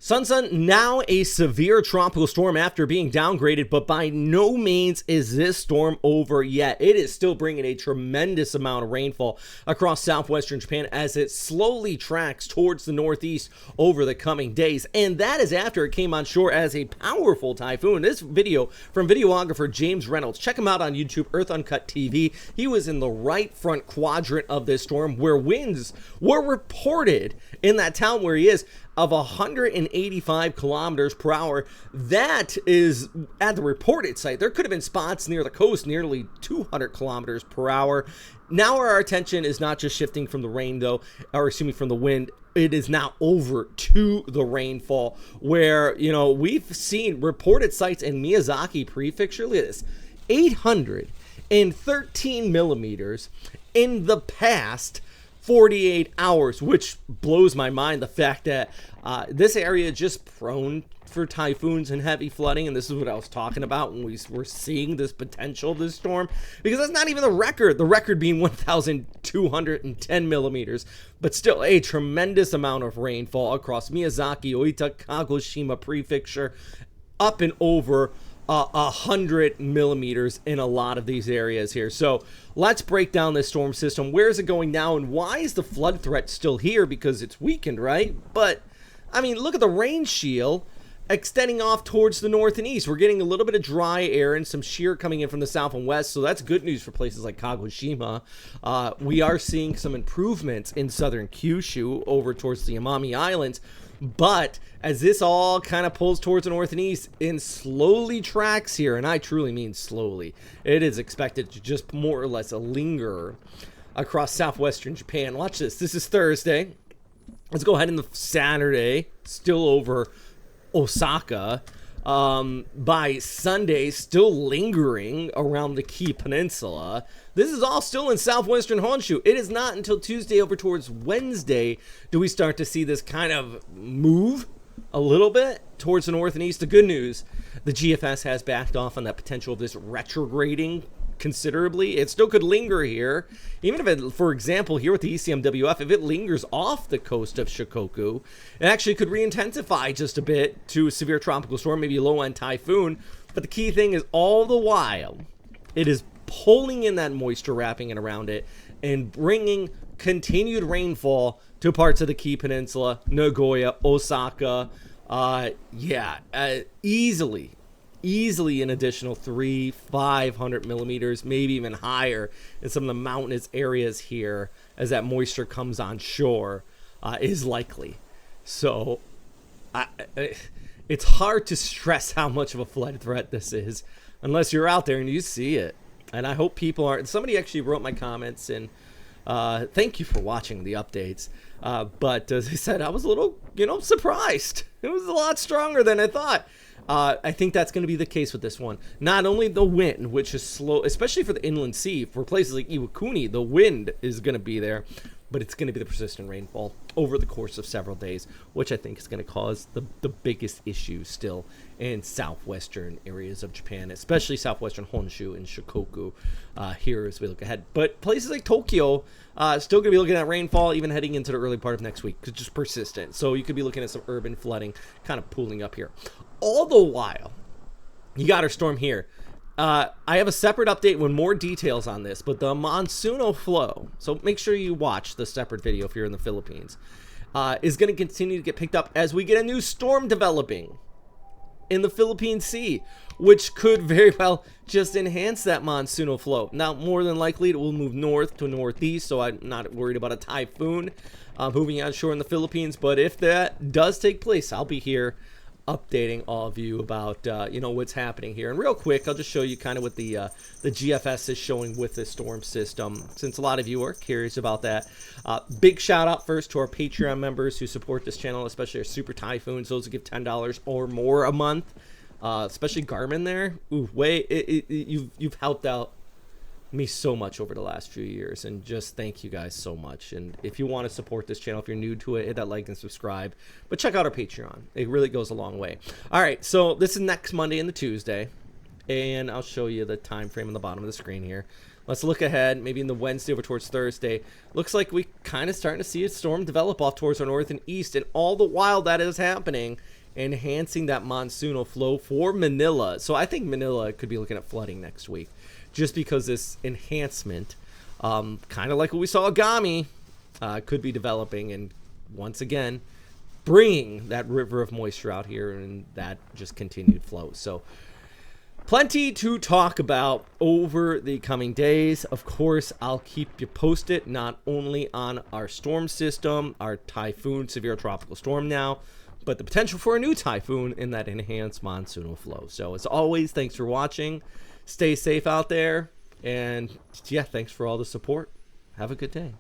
Shanshan, now a severe tropical storm after being downgraded, but by no means is this storm over yet. It is still bringing a tremendous amount of rainfall across southwestern Japan as it slowly tracks towards the northeast over the coming days. And that is after it came on shore as a powerful typhoon. This video from videographer James Reynolds. Check him out on YouTube, Earth Uncut TV. He was in the right front quadrant of this storm where winds were reported in that town where he is of 185 kilometers per hour. That is at the reported site. There could have been spots near the coast nearly 200 kilometers per hour. Now our attention is not just shifting from the rain though, or excuse me, from the wind. It is now over to the rainfall where, you know, we've seen reported sites in Miyazaki prefecture. Look at this, 813 millimeters in the past 48 hours, which blows my mind. The fact that this area is just prone for typhoons and heavy flooding, and this is what I was talking about when we were seeing this potential of this storm, because that's not even the record being 1,210 millimeters, but still a tremendous amount of rainfall across Miyazaki, Oita, Kagoshima prefecture, up and over 100 millimeters in a lot of these areas here. So let's break down this storm system. Where is it going now, and why is the flood threat still here? Because it's weakened, right? But I mean, look at the rain shield extending off towards the north and east. We're getting a little bit of dry air and some shear coming in from the south and west, so that's good news for places like Kagoshima. We are seeing some improvements in southern Kyushu over towards the Amami Islands. But as this all kind of pulls towards the north and east and slowly tracks here, and I truly mean slowly, it is expected to just more or less linger across southwestern Japan. Watch this. This is Thursday. Let's go ahead into Saturday, still over Osaka. By Sunday, still lingering around the Kii Peninsula. This is all still in southwestern Honshu. It is not until Tuesday over towards Wednesday do we start to see this kind of move a little bit towards the north and east. The good news, the GFS has backed off on that potential of this retrograding considerably. It still could linger here, even if it, for example, here with the ECMWF, if it lingers off the coast of Shikoku, it actually could re-intensify just a bit to a severe tropical storm, maybe a low-end typhoon. But the key thing is, all the while, it is pulling in that moisture, wrapping it around it, and bringing continued rainfall to parts of the Kii Peninsula, Nagoya, Osaka. Easily an additional 500 millimeters, maybe even higher in some of the mountainous areas here as that moisture comes on shore is likely. So it's hard to stress how much of a flood threat this is unless you're out there and you see it. And I hope people are. Somebody actually wrote my comments, and thank you for watching the updates. But as I said, I was a little, surprised. It was a lot stronger than I thought. I think that's going to be the case with this one. Not only the wind, which is slow, especially for the inland sea, for places like Iwakuni, the wind is going to be there, but it's going to be the persistent rainfall over the course of several days, which I think is going to cause the biggest issue still in southwestern areas of Japan, especially southwestern Honshu and Shikoku here as we look ahead. But places like Tokyo, still going to be looking at rainfall even heading into the early part of next week. It's just persistent. So you could be looking at some urban flooding kind of pooling up here. All the while, you got our storm here. I have a separate update with more details on this, but the monsoonal flow, so make sure you watch the separate video if you're in the Philippines, is going to continue to get picked up as we get a new storm developing in the Philippine Sea, which could very well just enhance that monsoonal flow. Now, more than likely, it will move north to northeast, so I'm not worried about a typhoon moving onshore in the Philippines, but if that does take place, I'll be here updating all of you about what's happening here. And real quick, I'll just show you kind of what the GFS is showing with this storm system, since a lot of you are curious about that. Big shout out first to our Patreon members who support this channel, especially our super typhoons, those who give $10 or more a month, especially Garmin there. Ooh, you've helped out me so much over the last few years, and just thank you guys so much. And if you want to support this channel, if you're new to it, hit that like and subscribe, but check out our Patreon. It really goes a long way. All right, so this is next Monday and the Tuesday, and I'll show you the time frame on the bottom of the screen here. Let's look ahead, maybe in the Wednesday over towards Thursday. Looks like we kind of starting to see a storm develop off towards our north and east, and all the while that is happening, enhancing that monsoonal flow for Manila. So I think Manila could be looking at flooding next week, just because this enhancement, kind of like what we saw at Gami, could be developing, and once again, bringing that river of moisture out here and that just continued flow. So plenty to talk about over the coming days. Of course, I'll keep you posted not only on our storm system, our typhoon, severe tropical storm now, but the potential for a new typhoon in that enhanced monsoonal flow. So as always, thanks for watching. Stay safe out there. And yeah, thanks for all the support. Have a good day.